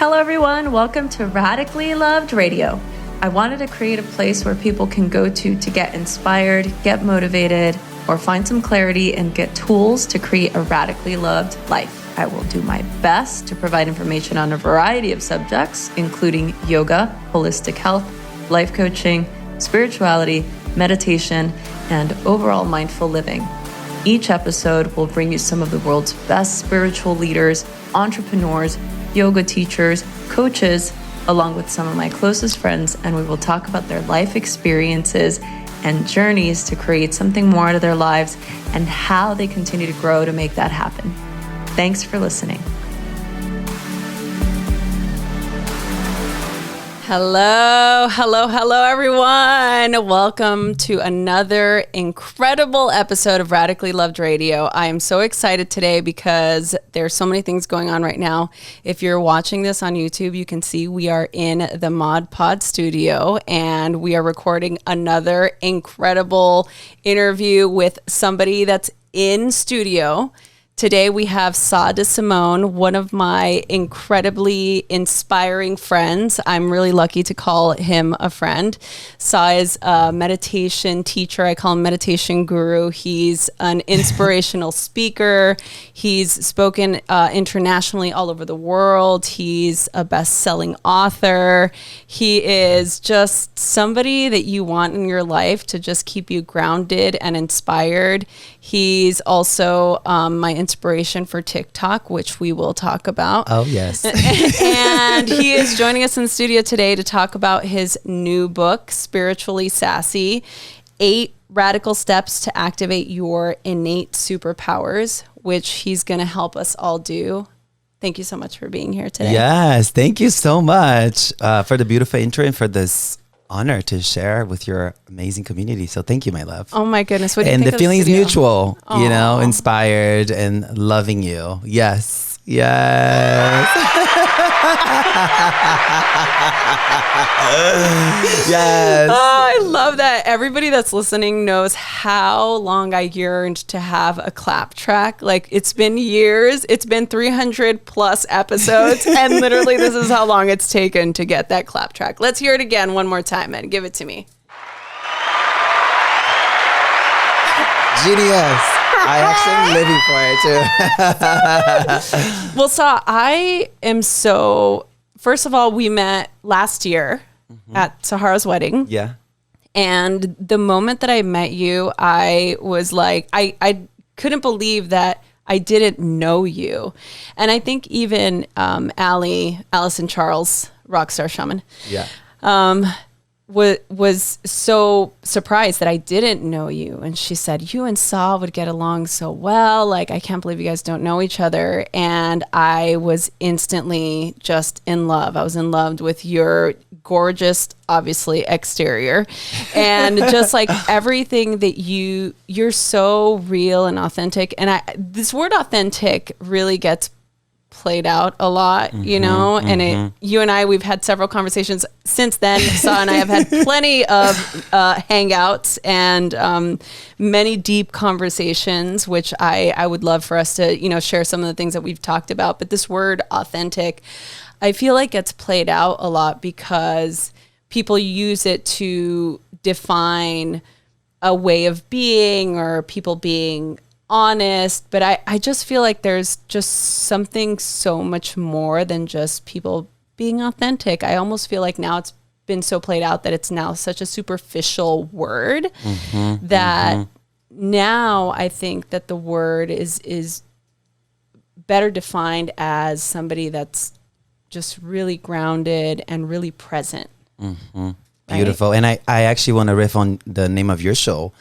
Hello everyone, welcome to Radically Loved Radio. I wanted to create a place where people can go to get inspired, get motivated, or find some clarity and get tools to create a radically loved life. I will do my best to provide information on a variety of subjects, including yoga, holistic health, life coaching, spirituality, meditation, and overall mindful living. Each episode will bring you some of the world's best spiritual leaders, entrepreneurs, yoga teachers, coaches, along with some of my closest friends, and we will talk about their life experiences and journeys to create something more out of their lives and how they continue to grow to make that happen. Thanks for listening. Hello, everyone. Welcome to another incredible episode of Radically Loved Radio. I am so excited today because there's so many things going on right now. If you're watching this on YouTube, you can see we are in the Mod Pod studio and we are recording another incredible interview with somebody that's in studio. Today we have Sah D'Simone, one of my incredibly inspiring friends. I'm really lucky to call him a friend. Sah is a meditation teacher. I call him meditation guru. He's an inspirational speaker. He's spoken internationally all over the world. He's a best-selling author. He is just somebody that you want in your life to just keep you grounded and inspired. He's also my inspiration for TikTok, which we will talk about. Oh, yes. And he is joining us in the studio today to talk about his new book, Spiritually Sassy, 8 Radical Steps to Activate Your Innate Superpowers, which he's going to help us all do. Thank you so much for being here today. Yes, thank you so much for the beautiful intro and for this honor to share with your amazing community. So thank you, my love. Oh my goodness. What do you think? And the feeling is mutual, Aww. You know, inspired and loving you. Yes. Yes. Yes. Oh, I love that. Everybody that's listening knows how long I yearned to have a clap track. Like, it's been years. It's been 300 plus episodes. And literally, this is how long it's taken to get that clap track. Let's hear it again one more time, and give it to me. Genius. I actually am living for it too. Well, Sah, I am so... First of all, we met last year at Sahara's wedding. Yeah. And the moment that I met you, I was like, I couldn't believe that I didn't know you. And I think even Allison Charles, Rockstar Shaman, was so surprised that I didn't know you. And she said, you and Sah would get along so well. Like, I can't believe you guys don't know each other. And I was instantly just in love. I was in love with your gorgeous, obviously, exterior. And just like everything that you're so real and authentic. And this word authentic really gets played out a lot, you know, and you and I, we've had several conversations since then. Sah and I have had plenty of hangouts and many deep conversations, which I would love for us to, you know, share some of the things that we've talked about. But this word authentic, I feel like gets played out a lot because people use it to define a way of being or people being honest, but I just feel like there's just something so much more than just people being authentic. I almost feel like now it's been so played out that it's now such a superficial word that now I think that the word is better defined as somebody that's just really grounded and really present. Beautiful. Right? And I actually want to riff on the name of your show.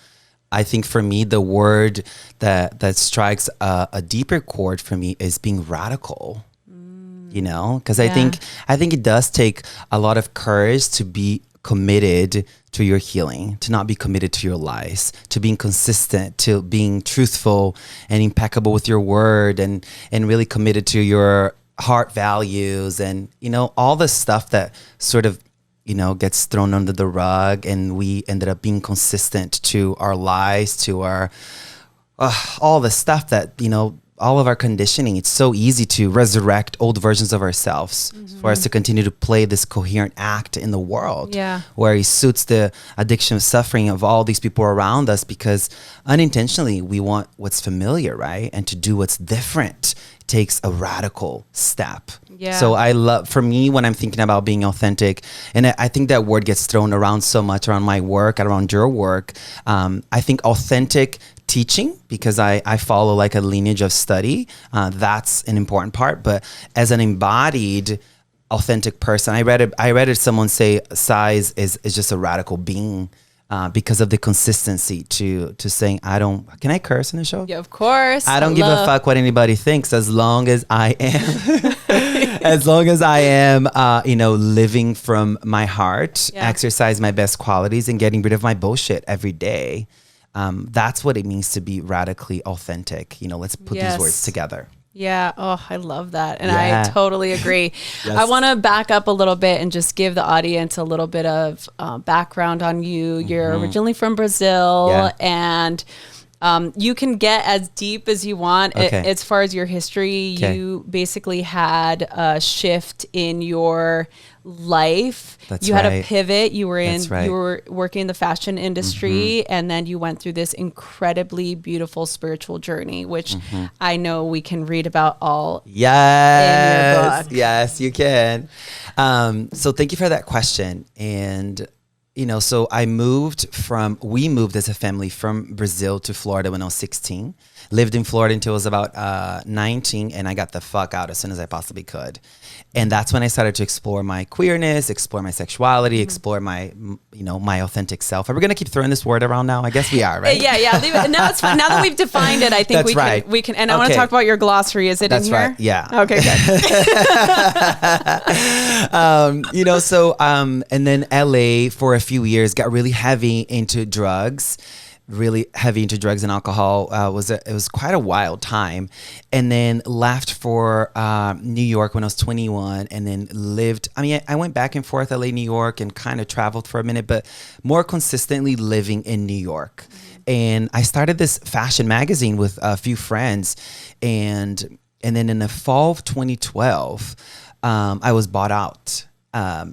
I think for me, the word that strikes a deeper chord for me is being radical, you know, because I think it does take a lot of courage to be committed to your healing, to not be committed to your lies, to being consistent, to being truthful and impeccable with your word and really committed to your heart values and, you know, all the stuff that sort of, you know, gets thrown under the rug, and we ended up being consistent to our lies, to our all the stuff that, you know, all of our conditioning, it's so easy to resurrect old versions of ourselves for us to continue to play this coherent act in the world, where it suits the addiction of suffering of all these people around us, because unintentionally we want what's familiar, right? And to do what's different takes a radical step. So I love, for me, when I'm thinking about being authentic, and I think that word gets thrown around so much around my work, around your work. I think authentic teaching, because I follow like a lineage of study. That's an important part. But as an embodied authentic person, I read it someone say size is just a radical being. Because of the consistency to saying, can I curse in the show? Yeah, of course. I don't give a fuck what anybody thinks, as long as I am, as long as I am, living from my heart, exercise my best qualities, and getting rid of my bullshit every day. That's what it means to be radically authentic. Let's put these words together. Yeah. Oh, I love that. And I totally agree. I want to back up a little bit and just give the audience a little bit of background on you. You're originally from Brazil, and you can get as deep as you want. As far as your history, you basically had a shift in your life. You had a pivot. You were you were working in the fashion industry, and then you went through this incredibly beautiful spiritual journey, which I know we can read about all in your book. Yes, you can. So thank you for that question. And so we moved as a family from Brazil to Florida when I was 16. Lived in Florida until I was about 19, and I got the fuck out as soon as I possibly could. And that's when I started to explore my queerness, explore my sexuality, explore my, my authentic self. Are we going to keep throwing this word around now? I guess we are, right? Yeah. No, it's fine. Now that we've defined it, I think we can. And I want to talk about your glossary. Is it in here? Right. Yeah. Okay, good. And then LA for a few years got really heavy into drugs. And alcohol. It was quite a wild time, and then left for New York when I was 21, and then lived. I went back and forth LA, New York, and kind of traveled for a minute, but more consistently living in New York. And I started this fashion magazine with a few friends, and then in the fall of 2012, I was bought out.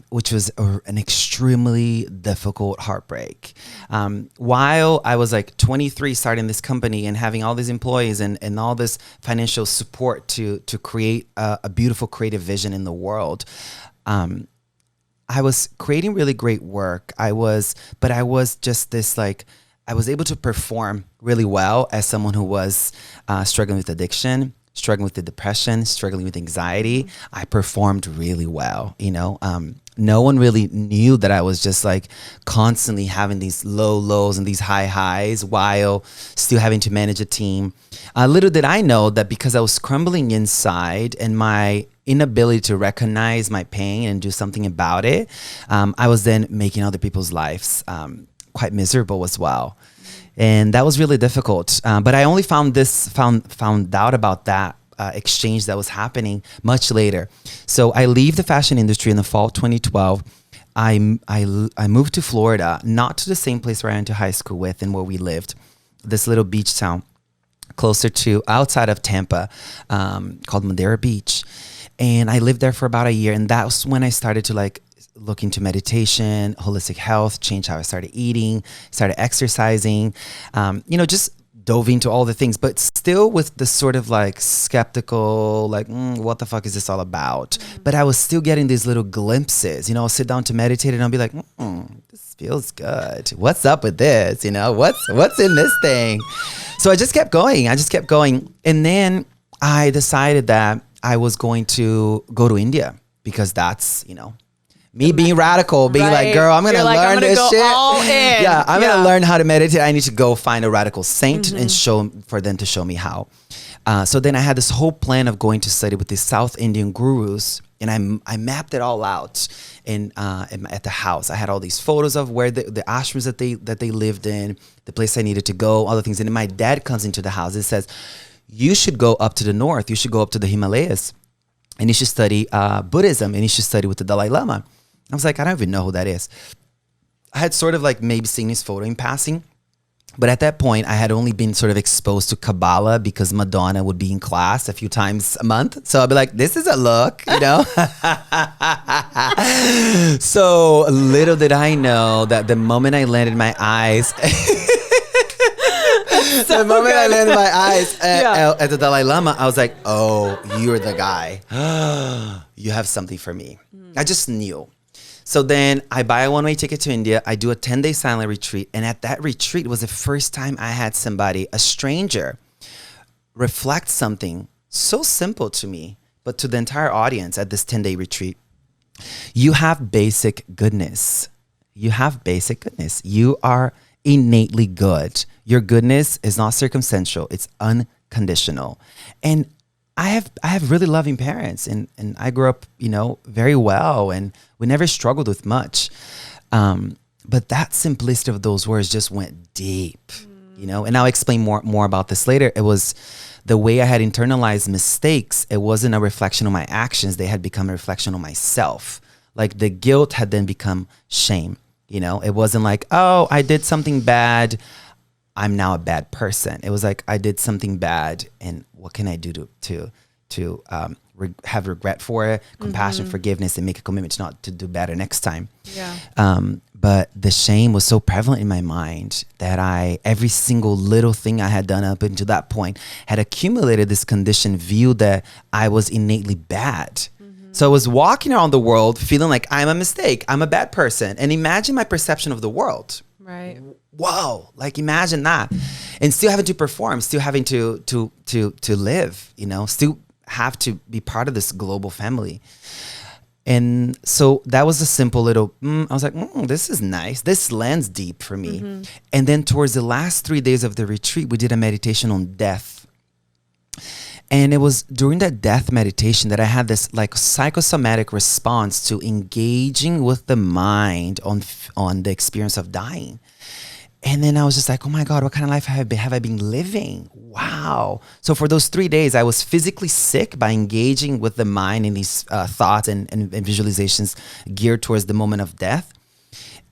Which was an extremely difficult heartbreak. While I was like 23 starting this company and having all these employees and all this financial support to create a beautiful creative vision in the world, I was creating really great work. I was just this I was able to perform really well as someone who was struggling with addiction, struggling with the depression, struggling with anxiety. I performed really well, no one really knew that I was just constantly having these low lows and these high highs while still having to manage a team. Little did I know that because I was crumbling inside and my inability to recognize my pain and do something about it, I was then making other people's lives quite miserable as well. And that was really difficult. But I only found out about that exchange that was happening much later. So I leave the fashion industry in the fall of 2012. I moved to Florida, not to the same place where I went to high school with and where we lived, this little beach town outside of Tampa, called Madeira Beach. And I lived there for about a year. And that was when I started to look into meditation, holistic health, change how I started eating, started exercising, just dove into all the things, but still with the sort of skeptical, what the fuck is this all about? But I was still getting these little glimpses, I'll sit down to meditate and I'll be like, this feels good. What's up with this? What's in this thing? So I just kept going. And then I decided that I was going to go to India because that's, me being radical, being girl, I'm going to learn this shit. All in. Yeah, I'm going to learn how to meditate. I need to go find a radical saint and for them to show me how. So then I had this whole plan of going to study with these South Indian gurus, and I mapped it all out at the house. I had all these photos of where the ashrams that they lived in, the place I needed to go, all the things. And then my dad comes into the house and says, you should go up to the north. You should go up to the Himalayas, and you should study Buddhism, and you should study with the Dalai Lama. I was like, I don't even know who that is. I had sort of maybe seen his photo in passing, But at that point, I had only been sort of exposed to Kabbalah because Madonna would be in class a few times a month. So I'd be like, this is a look, you know? So little did I know that the moment I landed my eyes... the moment I landed my eyes at the Dalai Lama, I was like, oh, you're the guy. You have something for me. I just knew. So then I buy a one-way ticket to India. I do a 10-day silent retreat. And at that retreat was the first time I had somebody, a stranger, reflect something so simple to me, but to the entire audience at this 10-day retreat. You have basic goodness. You have basic goodness. You are innately good. Your goodness is not circumstantial. It's unconditional. And I have really loving parents, and I grew up, you know, very well, and we never struggled with much. But that simplicity of those words just went deep, you know, and I'll explain more about this later. It was the way I had internalized mistakes. It wasn't a reflection on my actions. They had become a reflection on myself. Like the guilt had then become shame. You know, it wasn't like, oh, I did something bad, I'm now a bad person. It was like, I did something bad, and what can I do to have regret for it, compassion, forgiveness, and make a commitment to not to do better next time. Yeah. But the shame was so prevalent in my mind that every single little thing I had done up until that point had accumulated this conditioned view that I was innately bad. So I was walking around the world feeling like I'm a mistake, I'm a bad person. And imagine my perception of the world. Right. Whoa, like imagine that. And still having to perform, still having to live, you know, still have to be part of this global family. And so that was a simple little, I was like, this is nice. This lands deep for me. And then towards the last 3 days of the retreat, we did a meditation on death. And it was during that death meditation that I had this like psychosomatic response to engaging with the mind on the experience of dying. And then I was just like, oh my God, what kind of life have I been living? Wow. So for those 3 days, I was physically sick by engaging with the mind in these thoughts and visualizations geared towards the moment of death.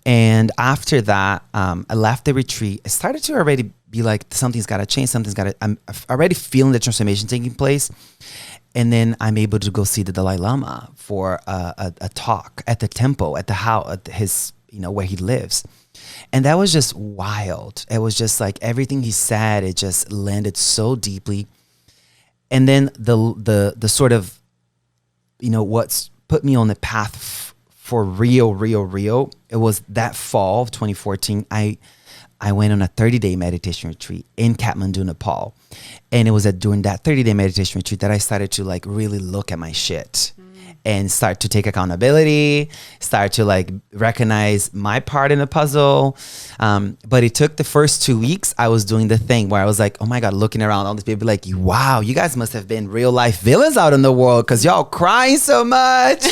And after that, I left the retreat. I started to already be like, something's got to change. I'm already feeling the transformation taking place. And then I'm able to go see the Dalai Lama for a talk at the temple, at the house, at his, you know, where he lives. And that was just wild. It was just like everything he said, it just landed so deeply. And then the sort of, you know, what's put me on the path for real, it was that fall of 2014. I went on a 30-day meditation retreat in Kathmandu, Nepal. And it was during that 30-day meditation retreat that I started to like really look at my shit and start to take accountability, start to like recognize my part in the puzzle. But it took the first 2 weeks. I was doing the thing where I was like, oh my God, looking around all these people like, wow, you guys must have been real life villains out in the world because y'all crying so much.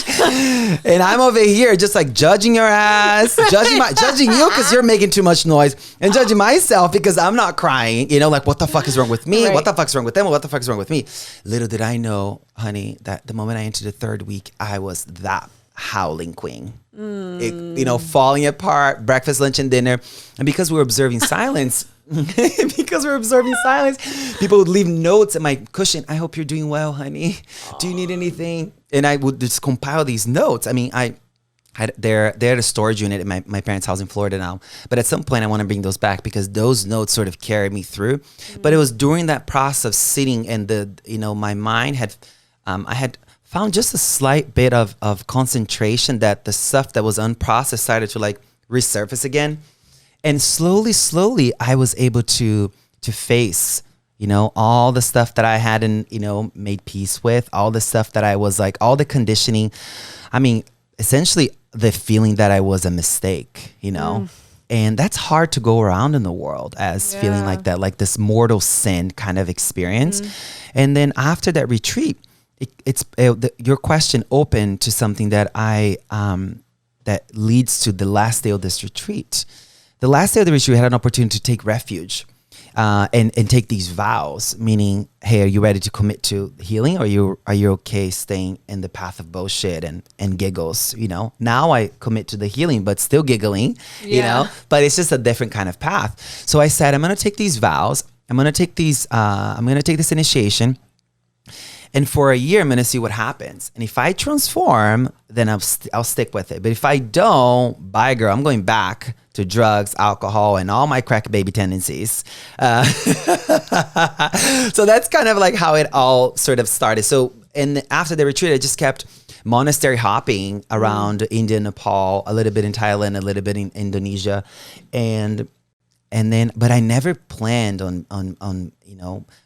And I'm over here just like judging your ass, judging you because you're making too much noise, and judging myself because I'm not crying. You know, like what the fuck is wrong with me? Right. What the fuck's wrong with them? What the fuck is wrong with me? Little did I know, honey, that the moment I entered the third week, I was that howling queen. You know, falling apart, breakfast, lunch, and dinner. And because we were observing silence, people would leave notes at my cushion. I hope you're doing well, honey. Do you need anything? And I would just compile these notes. I mean, they're at a storage unit at my parents' house in Florida now. But at some point, I want to bring those back because those notes sort of carried me through. But it was during that process of sitting and my mind had, I had found just a slight bit of concentration that the stuff that was unprocessed started to like resurface again. And slowly, I was able to face, you know, all the stuff that I hadn't, you know, made peace with, all the stuff that I was like, all the conditioning. I mean, essentially the feeling that I was a mistake, you know. And that's hard to go around in the world as feeling like that, like this mortal sin kind of experience. And then after that retreat, your question opened to something that that leads to the last day of this retreat. The last day of the retreat, we had an opportunity to take refuge. and take these vows, meaning, hey, are you ready to commit to healing, or are you okay staying in the path of bullshit and giggles? Now I commit to the healing, but still giggling, but it's just a different kind of path. So I said, I'm going to take these vows. I'm going to take this initiation. And for a year, I'm going to see what happens. And if I transform, then I'll stick with it. But if I don't, bye, girl, I'm going back to drugs, alcohol, and all my crack baby tendencies. So that's kind of like how it all sort of started. So, and after the retreat, I just kept monastery hopping around India, Nepal, a little bit in Thailand, a little bit in Indonesia. And then, but I never planned on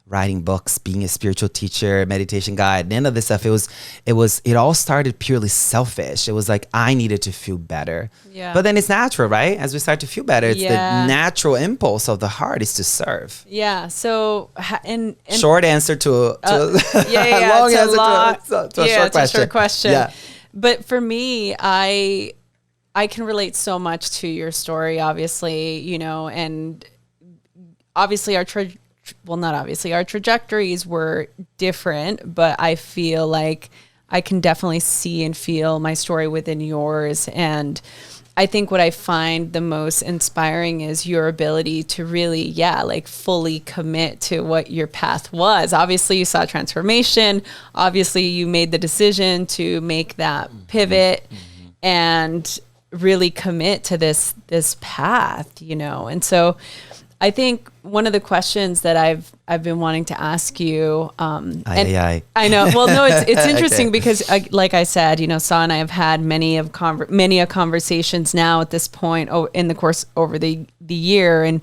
writing books, being a spiritual teacher, meditation guide, none of this stuff. It all started purely selfish. It was like, I needed to feel better. Yeah. But then it's natural, right? As we start to feel better, it's the natural impulse of the heart is to serve. Yeah. So, and short answer to a long answer to a short question. Yeah. But for me, I can relate so much to your story, obviously, and obviously our trajectories were different, but I feel like I can definitely see and feel my story within yours. And I think what I find the most inspiring is your ability to really, fully commit to what your path was. Obviously, you saw transformation. Obviously, you made the decision to make that pivot and really commit to this path, And so I think one of the questions that I've been wanting to ask you, I know. Well, no, it's interesting because, like I said, Sah and I have had many conversations now at this point in the course over the year, and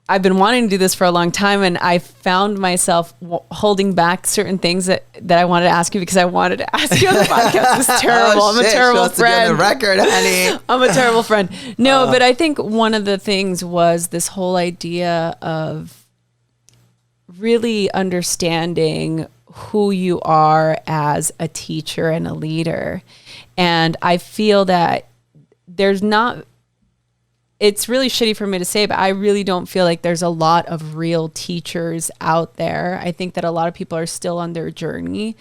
I've been wanting to do this for a long time, and I found myself holding back certain things that I wanted to ask you because I wanted to ask you on the podcast. It's terrible. I'm a terrible friend. To get the record, honey. I'm a terrible friend. No, but I think one of the things was this whole idea of really understanding who you are as a teacher and a leader. And I feel that it's really shitty for me to say, but I really don't feel like there's a lot of real teachers out there. I think that a lot of people are still on their journey.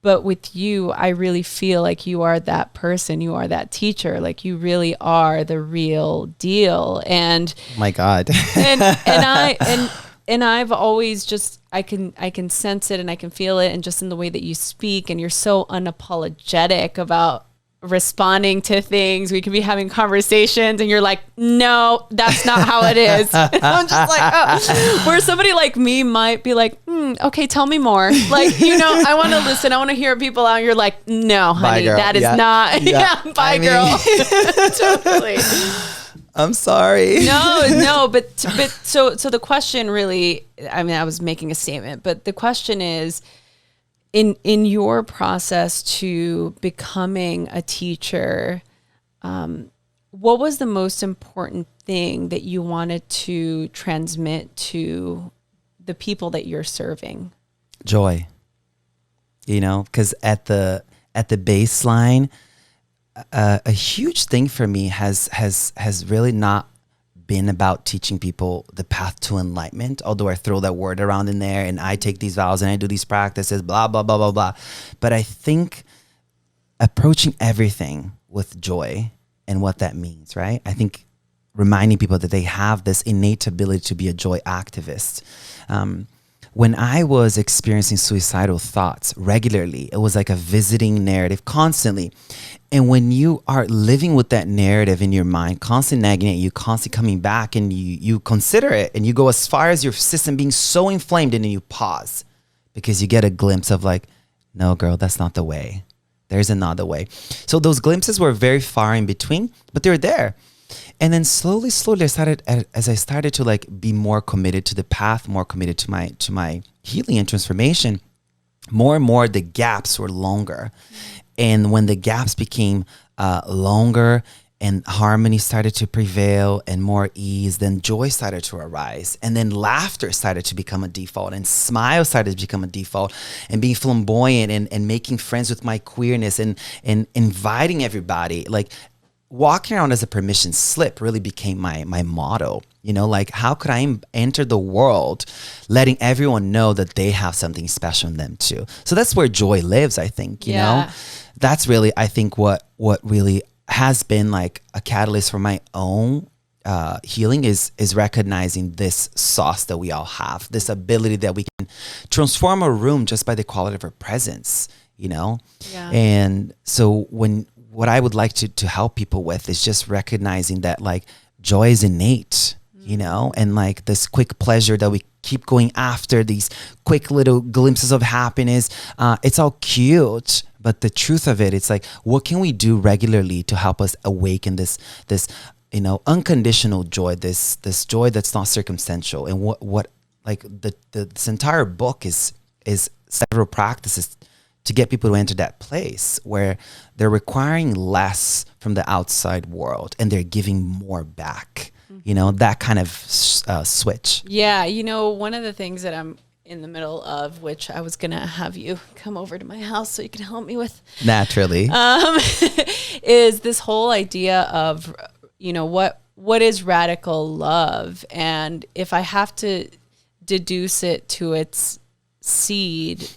But with you, I really feel like you are that person. You are that teacher. Like you really are the real deal. And my God. and I've always just, I can sense it and I can feel it. And just in the way that you speak, and you're so unapologetic about responding to things. We could be having conversations and you're like, no, that's not how it is. And I'm just like, oh. Where somebody like me might be like, okay, tell me more. Like, I want to listen. I want to hear people out. You're like, no, honey, that is not. Bye, girl. Totally. I'm sorry. No, but so the question really, I was making a statement, but the question is, in your process to becoming a teacher, what was the most important thing that you wanted to transmit to the people that you're serving? Joy. Because at the baseline, a huge thing for me has really not been about teaching people the path to enlightenment, although I throw that word around in there and I take these vows and I do these practices, blah, blah, blah, blah, blah. But I think approaching everything with joy and what that means, right? I think reminding people that they have this innate ability to be a joy activist. When I was experiencing suicidal thoughts regularly, it was like a visiting narrative constantly. And when you are living with that narrative in your mind, constantly nagging at you, constantly coming back, and you consider it, and you go as far as your system being so inflamed, and then you pause because you get a glimpse of like, no, girl, that's not the way. There's another way. So those glimpses were very far in between, but they were there. And then slowly, as I started to like be more committed to the path, more committed to my healing and transformation, more and more the gaps were longer. And when the gaps became longer and harmony started to prevail and more ease, then joy started to arise. And then laughter started to become a default, and smile started to become a default, and being flamboyant and making friends with my queerness and inviting everybody. Like walking around as a permission slip really became my motto. Like how could I enter the world letting everyone know that they have something special in them too? So that's where joy lives, I think, you know? That's really, I think what really has been like a catalyst for my own healing is recognizing this sauce that we all have, this ability that we can transform a room just by the quality of our presence, And so what I would like to help people with is just recognizing that like joy is innate, and like this quick pleasure that we keep going after, these quick little glimpses of happiness, it's all cute. But the truth of it, it's like, what can we do regularly to help us awaken this unconditional joy, this joy that's not circumstantial? And what like this entire book is several practices to get people to enter that place where they're requiring less from the outside world and they're giving more back. That kind of switch. Yeah, one of the things that I'm in the middle of, which I was gonna have you come over to my house so you can help me with naturally, is this whole idea of what is radical love, and if I have to deduce it to its seed,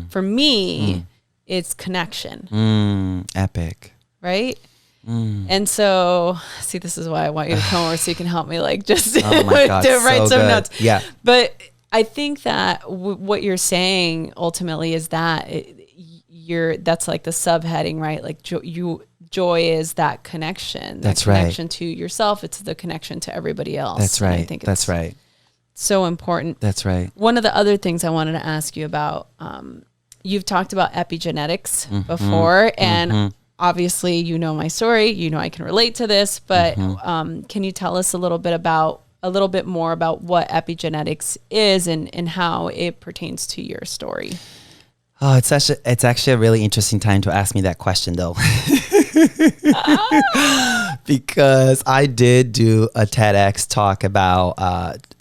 for me, it's connection. Epic, right? And so, see, this is why I want you to come over so you can help me, like, just oh my God, to write so some good. notes. Yeah, but I think that what you're saying ultimately is that that's like the subheading, right? Like joy is that connection. That's right. Connection to yourself. It's the connection to everybody else. That's right. And I think that's right. So important. That's right. One of the other things I wanted to ask you about, you've talked about epigenetics before, and obviously my story, I can relate to this, but can you tell us a little bit more about what epigenetics is and how it pertains to your story? Oh, it's actually a really interesting time to ask me that question, though. Because I did do a TEDx talk about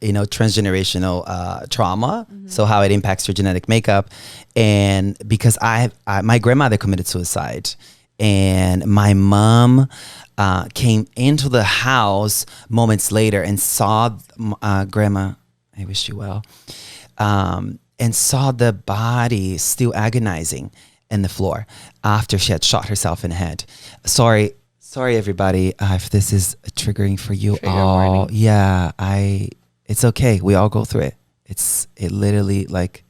transgenerational trauma, so how it impacts your genetic makeup. And because my grandmother committed suicide, and my mom came into the house moments later and saw grandma, I wish you well, and saw the body still agonizing in the floor after she had shot herself in the head. Sorry everybody, if this is triggering for you all. Yeah, it's okay. We all go through it. It literally, like,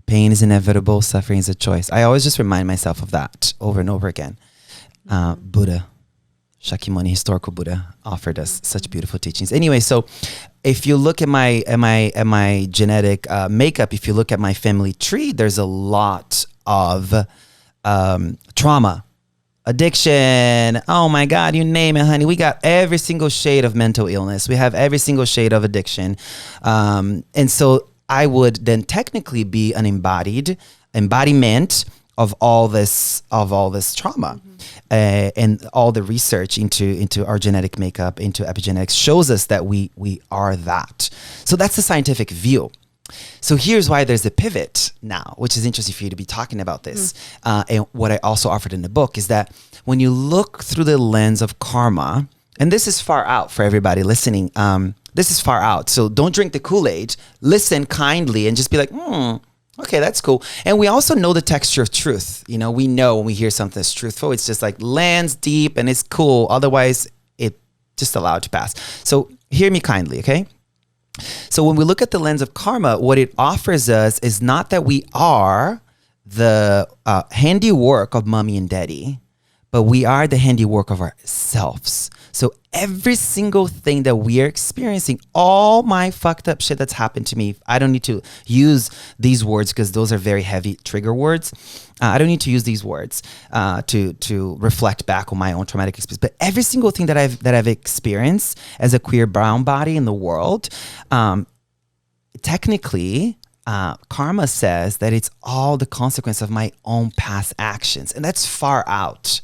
pain is inevitable, suffering is a choice. I always just remind myself of that over and over again. Buddha, Shakyamuni, historical Buddha, offered us such beautiful teachings. Anyway, so if you look at my genetic makeup, if you look at my family tree, there's a lot of trauma, addiction. Oh my God, you name it, honey. We got every single shade of mental illness. We have every single shade of addiction. And so I would then technically be an embodiment of all this trauma. And all the research into our genetic makeup, into epigenetics, shows us that we are that. So that's the scientific view. So here's why there's a pivot now, which is interesting for you to be talking about this. And what I also offered in the book is that when you look through the lens of karma, and this is far out for everybody listening, this is far out. So don't drink the Kool-Aid, listen kindly and just be like, okay, that's cool. And we also know the texture of truth. We know when we hear something that's truthful, it's just like lands deep and it's cool. Otherwise, it just allowed to pass. So hear me kindly, okay? So when we look at the lens of karma, what it offers us is not that we are the handiwork of mommy and daddy, but we are the handiwork of ourselves. So every single thing that we are experiencing, all my fucked up shit that's happened to me, I don't need to use these words because those are very heavy trigger words. I don't need to use these words to reflect back on my own traumatic experience. But every single thing that I've experienced as a queer brown body in the world, technically, karma says that it's all the consequence of my own past actions, and that's far out.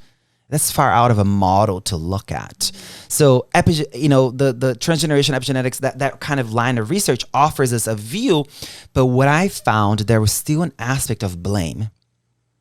That's far out of a model to look at. So, the transgeneration epigenetics, that kind of line of research offers us a view. But what I found, there was still an aspect of blame.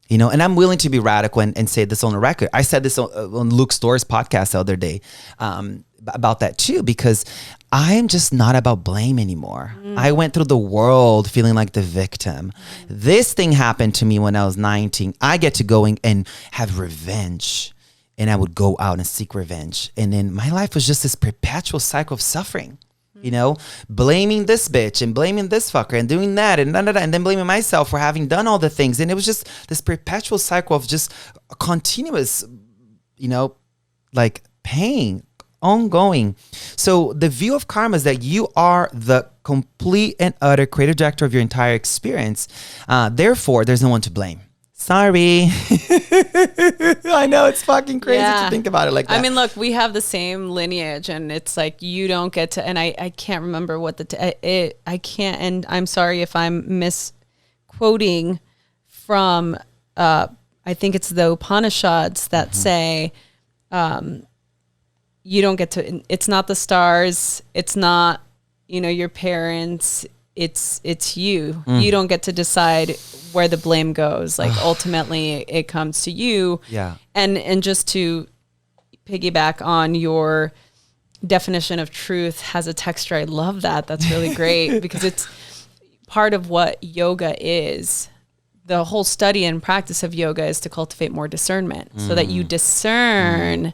You know, and I'm willing to be radical and say this on the record. I said this on Luke Storr's podcast the other day about that too, because I am just not about blame anymore. I went through the world feeling like the victim. This thing happened to me when I was 19. I get to go and have revenge. And I would go out and seek revenge. And then my life was just this perpetual cycle of suffering. You know, blaming this bitch and blaming this fucker and doing that and and then blaming myself for having done all the things. And it was just this perpetual cycle of just a continuous, you know, like pain, ongoing. So the view of karma is that you are the complete and utter creative director of your entire experience. Therefore, there's no one to blame. Sorry. I know it's fucking crazy to think about it like that. I mean, look, we have the same lineage, and it's like you don't get to, and I can't remember what I can't, and I'm sorry if I'm misquoting from, I think it's the Upanishads that say, you don't get to, it's not the stars, it's not, you know, your parents, it's you. You don't get to decide where the blame goes. Like ultimately it comes to you. Yeah. And just to piggyback on your definition of truth has a texture. I love that. That's really great because it's part of what yoga is. The whole study and practice of yoga is to cultivate more discernment so that you discern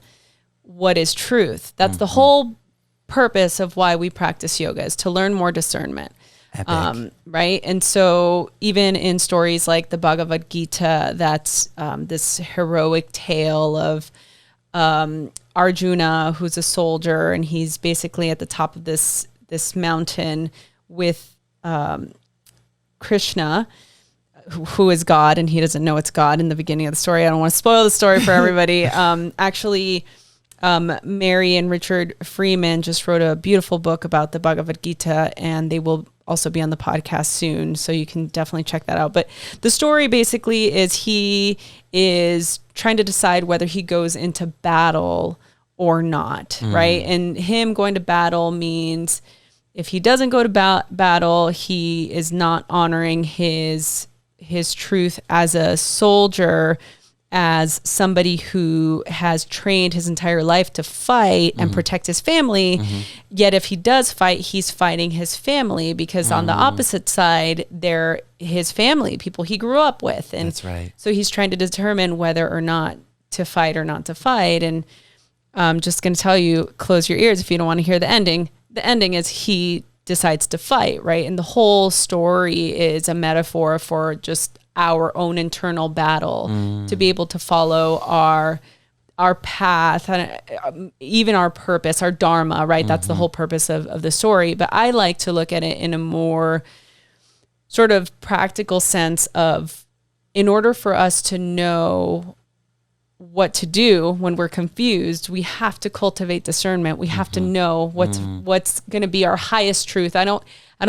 what is truth. That's the whole purpose of why we practice yoga, is to learn more discernment. Right. And so even in stories like the Bhagavad Gita, that's this heroic tale of Arjuna, who's a soldier, and he's basically at the top of this mountain with Krishna, who is God, and he doesn't know it's God in the beginning of the story. I don't want to spoil the story for everybody. Actually, Mary and Richard Freeman just wrote a beautiful book about the Bhagavad Gita, and they will also be on the podcast soon, so you can definitely check that out. But the story basically is he is trying to decide whether he goes into battle or not, right? And him going to battle means if he doesn't go to battle, he is not honoring his truth as a soldier, as somebody who has trained his entire life to fight and protect his family. Yet if he does fight, he's fighting his family, because on the opposite side, they're his family, people he grew up with. And that's right. So he's trying to determine whether or not to fight or not to fight. And I'm just going to tell you, close your ears if you don't want to hear the ending. The ending is he decides to fight, right? And the whole story is a metaphor for just our own internal battle to be able to follow our path, and even our purpose, our dharma, right? That's the whole purpose of the story. But I like to look at it in a more sort of practical sense of, in order for us to know what to do when we're confused, we have to cultivate discernment. We have to know what's going to be our highest truth. I don't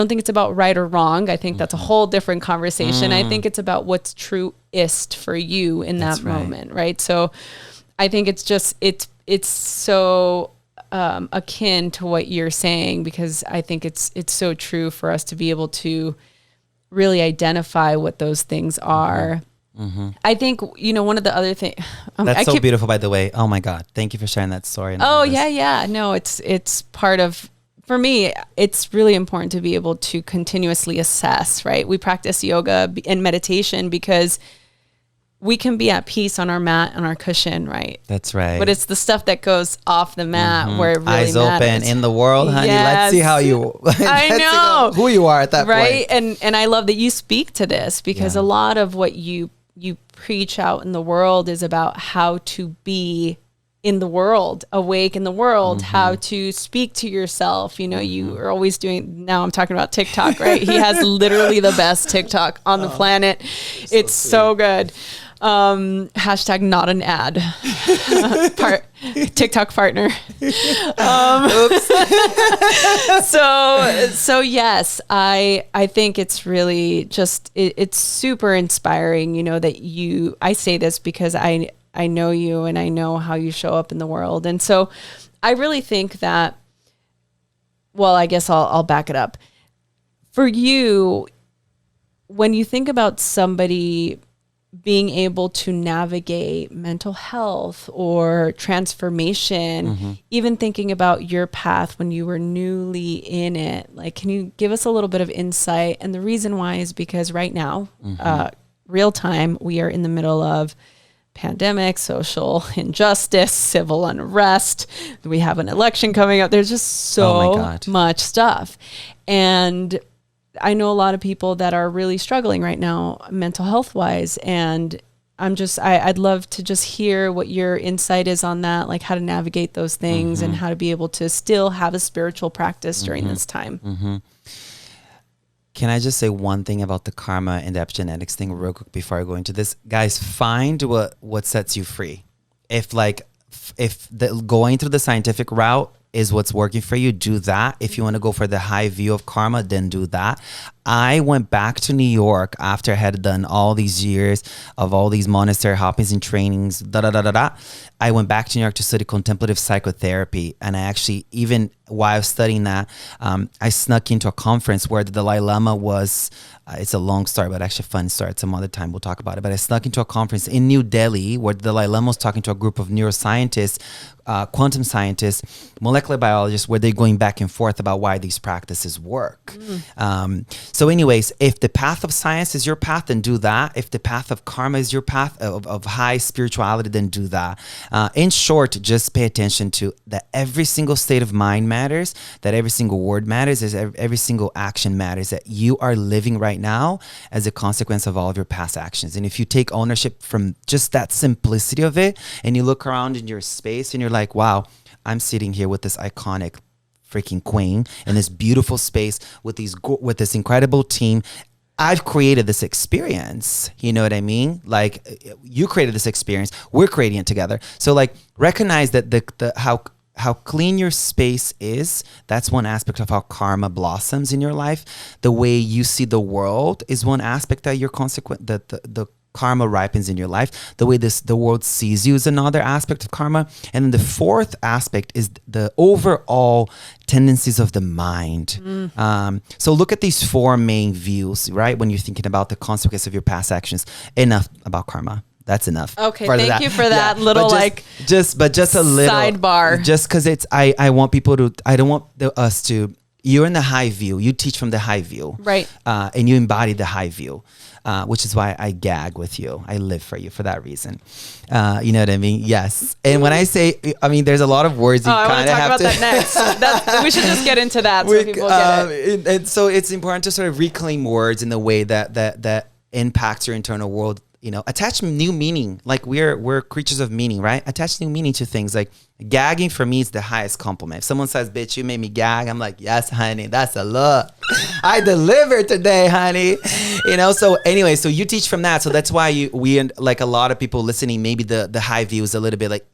think it's about right or wrong. I think that's a whole different conversation. I think it's about what's truest for you in that moment, right? So I think it's just, it's so akin to what you're saying, because I think it's so true for us to be able to really identify what those things are. I think, one of the other things... That's so beautiful, by the way. Oh my God. Thank you for sharing that story. Yeah. No, it's part of... For me, it's really important to be able to continuously assess, right? We practice yoga and meditation because we can be at peace on our mat, on our cushion, right? That's right. But it's the stuff that goes off the mat where it really Eyes matters. open in the world, honey. Yes. Let's see how you... I know. Who you are at that right? point. And I love that you speak to this, because a lot of what you preach out in the world is about how to be in the world, awake in the world, how to speak to yourself. You are always doing, now I'm talking about TikTok, right? He has literally the best TikTok on the planet. It's so good. Hashtag not an ad. TikTok partner. Oops. So yes, I think it's really just, it's super inspiring, that I say this because I know you and I know how you show up in the world. And so I really think that, well, I guess I'll back it up. For you, when you think about somebody being able to navigate mental health or transformation, even thinking about your path when you were newly in it. Like, can you give us a little bit of insight? And the reason why is because right now, real time, we are in the middle of pandemic, social injustice, civil unrest. We have an election coming up. There's just so much stuff. And I know a lot of people that are really struggling right now, mental health wise. And I'd love to just hear what your insight is on that, like how to navigate those things and how to be able to still have a spiritual practice during this time. Can I just say one thing about the karma and the epigenetics thing real quick before I go into this? Guys, find what sets you free. If going through the scientific route is what's working for you, do that. If you want to go for the high view of karma, then do that. I went back to New York after I had done all these years of all these monastery hoppings and trainings, I went back to New York to study contemplative psychotherapy. And I actually, even while I was studying that, I snuck into a conference where the Dalai Lama was, it's a long story, but actually a fun story. Some other time we'll talk about it. But I snuck into a conference in New Delhi where the Dalai Lama was talking to a group of neuroscientists, quantum scientists, molecular biologists, where they're going back and forth about why these practices work. So anyways, if the path of science is your path, then do that. If the path of karma is your path of high spirituality, then do that. In short, just pay attention to that every single state of mind matters, that every single word matters, every single action matters, that you are living right now as a consequence of all of your past actions. And if you take ownership from just that simplicity of it, and you look around in your space and you're like, wow, I'm sitting here with this iconic freaking queen in this beautiful space with this incredible team. I've created this experience. You know what I mean? Like, you created this experience. We're creating it together. So like, recognize that how clean your space is. That's one aspect of how karma blossoms in your life. The way you see the world is one aspect that the karma ripens in your life. The way the world sees you is another aspect of karma. And then the fourth aspect is the overall tendencies of the mind. So look at these four main views, right? When you're thinking about the consequence of your past actions. Enough about karma. That's enough. Okay, thank you for that little just a little sidebar. Just because I want people to, I don't want us to. You're in the high view. You teach from the high view, right? And you embody the high view, which is why I gag with you. I live for you for that reason. You know what I mean? Yes. And when I say, I mean, there's a lot of words you kind of have to. I want to talk about that next. We should just get into that so people get it. And so it's important to sort of reclaim words in the way that impacts your internal world. You know, attach new meaning. Like we're creatures of meaning, right? Attach new meaning to things. Like gagging for me is the highest compliment. If someone says, "Bitch, you made me gag," I'm like, "Yes, honey, that's a look. I delivered today, honey." You know. So anyway, so you teach from that. So that's why we like a lot of people listening. Maybe the high view is a little bit like,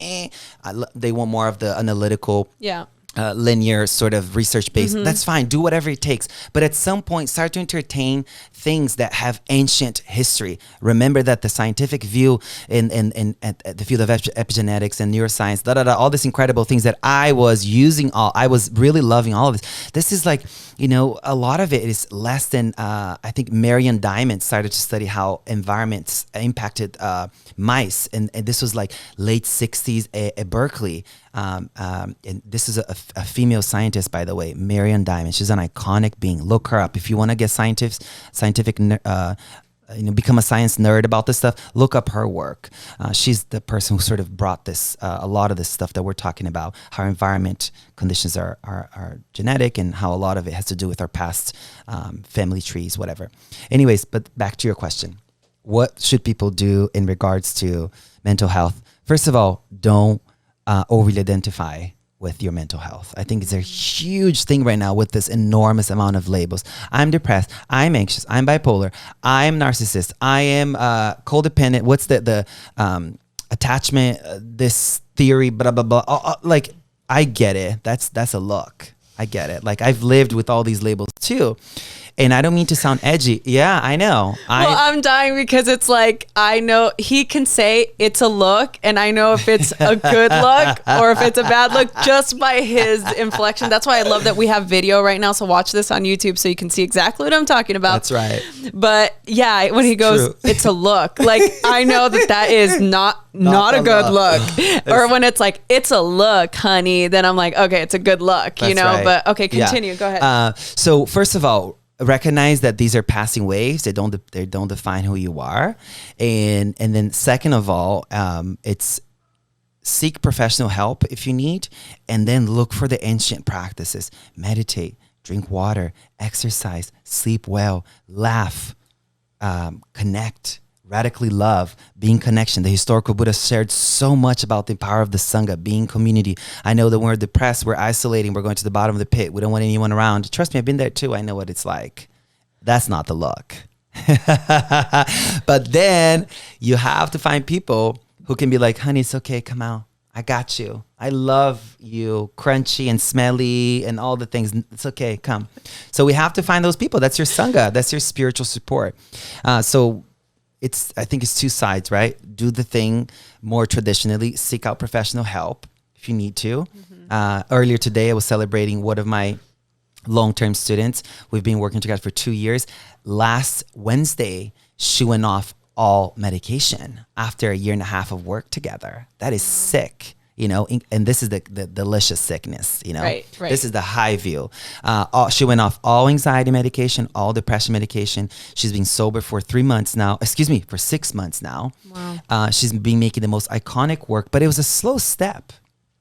they want more of the analytical. Yeah. Linear sort of research based. That's fine. Do whatever it takes. But at some point, start to entertain things that have ancient history. Remember that the scientific view in the field of epigenetics and neuroscience, all these incredible things that I was using, I was really loving all of this. This is like, you know, a lot of it is less than, I think Marion Diamond started to study how environments impacted mice. And this was like late 60s at Berkeley. And this is a female scientist, by the way, Marion Diamond. She's an iconic being. Look her up. If you want to get scientific, become a science nerd about this stuff, look up her work. She's the person who sort of brought this, a lot of this stuff that we're talking about, how environment conditions are genetic and how a lot of it has to do with our past family trees, whatever. Anyways, but back to your question. What should people do in regards to mental health? First of all, don't overly identify with your mental health. I think it's a huge thing right now with this enormous amount of labels. I'm depressed. I'm anxious. I'm bipolar. I'm narcissist. I am codependent. What's the attachment? This theory, blah blah blah. Like, I get it. That's a look. I get it. Like, I've lived with all these labels too. And I don't mean to sound edgy. Yeah, I know. Well, I'm dying because it's like, I know he can say it's a look, and I know if it's a good look or if it's a bad look just by his inflection. That's why I love that we have video right now. So watch this on YouTube so you can see exactly what I'm talking about. That's right. But yeah, when he goes, it's a look, like I know that is not a good look. Or when it's like, it's a look, honey, then I'm like, okay, it's a good look, you know, right. But okay, continue. Go ahead. So first of all, recognize that these are passing waves. They don't define who you are. And then second of all, it's seek professional help if you need, and then look for the ancient practices. Meditate, drink water, exercise, sleep well, laugh, connect, radically love, being connection. The historical Buddha shared so much about the power of the Sangha, being community. I know that when we're depressed, we're isolating, we're going to the bottom of the pit. We don't want anyone around. Trust me, I've been there too. I know what it's like. That's not the look. But then you have to find people who can be like, honey, it's okay, come out. I got you. I love you, crunchy and smelly and all the things. It's okay, come. So we have to find those people. That's your Sangha. That's your spiritual support. I think it's two sides, right? Do the thing more traditionally, seek out professional help if you need to. Mm-hmm. Earlier today, I was celebrating one of my long-term students. We've been working together for 2 years. Last Wednesday, she went off all medication after a year and a half of work together. That is sick. You know, and this is the delicious sickness, you know, right. This is the high view. She went off all anxiety medication, all depression medication. She's been sober for 6 months now. Wow. She's been making the most iconic work, but it was a slow step.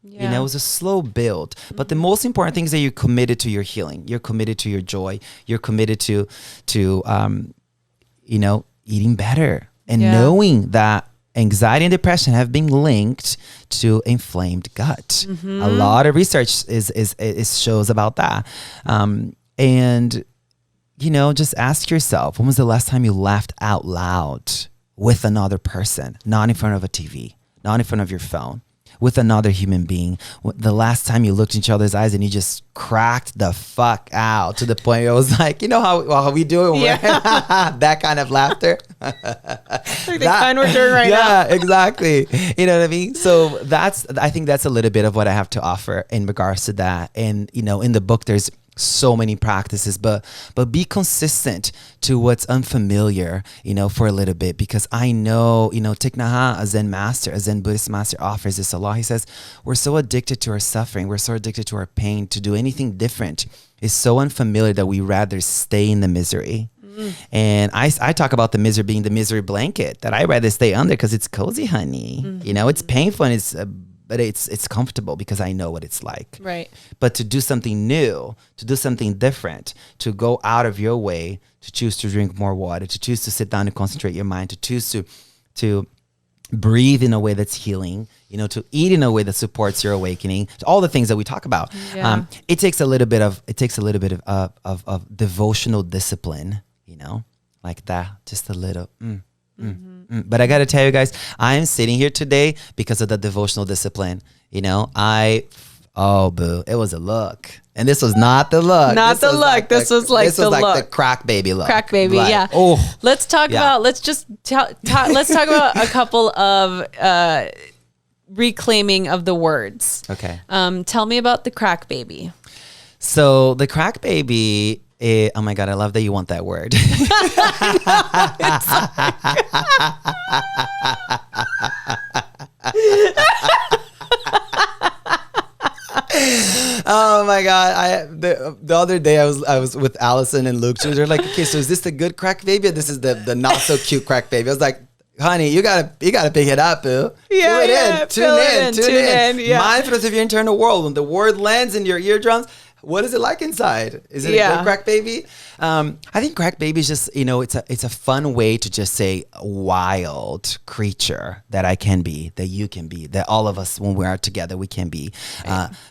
Yeah. You know, it was a slow build. Mm-hmm. But the most important thing is that you're committed to your healing. You're committed to your joy. You're committed to you know, eating better and knowing that anxiety and depression have been linked to inflamed gut. Mm-hmm. A lot of research is shows about that. And, you know, just ask yourself, when was the last time you laughed out loud with another person, not in front of a TV, not in front of your phone, with another human being? The last time you looked in each other's eyes and you just cracked the fuck out to the point where it was like, you know how we do it? Yeah. That kind of laughter. Like the kind we're doing right now. Yeah, exactly. You know what I mean? So I think that's a little bit of what I have to offer in regards to that. And, you know, in the book, there's so many practices, but be consistent to what's unfamiliar, you know, for a little bit, because I know, you know, Thich Nhat Hanh, a Zen master, a Zen Buddhist master, offers this a lot. He says, we're so addicted to our suffering. We're so addicted to our pain. To do anything different is so unfamiliar that we rather stay in the misery. And I talk about the misery being the misery blanket that I rather stay under because it's cozy, honey. Mm-hmm. You know, it's painful and but it's comfortable because I know what it's like. Right. But to do something new, to do something different, to go out of your way, to choose to drink more water, to choose to sit down and concentrate your mind, to choose to breathe in a way that's healing, you know, to eat in a way that supports your awakening, all the things that we talk about. Yeah. It takes a little bit of devotional discipline, you know, like that, just a little. But I got to tell you guys, I'm sitting here today because of the devotional discipline. You know, boo, it was a look. And this was not the look. This was like the crack baby look. Crack baby, like, yeah. Oh, let's talk about a couple of reclaiming of the words. Okay. Tell me about the crack baby. So the crack baby, oh my God, I love that you want that word. Oh my God. The other day I was with Allison and Luke. They're like, okay, so is this the good crack baby or this is the not so cute crack baby? I was like, honey, you gotta pick it up, boo. Yeah, tune in. Yeah. Mindfulness of your internal world. When the word lands in your eardrums, what is it like inside? Is it a good crack baby? I think crack baby is just, you know, it's a fun way to just say wild creature that I can be, that you can be, that all of us when we are together we can be,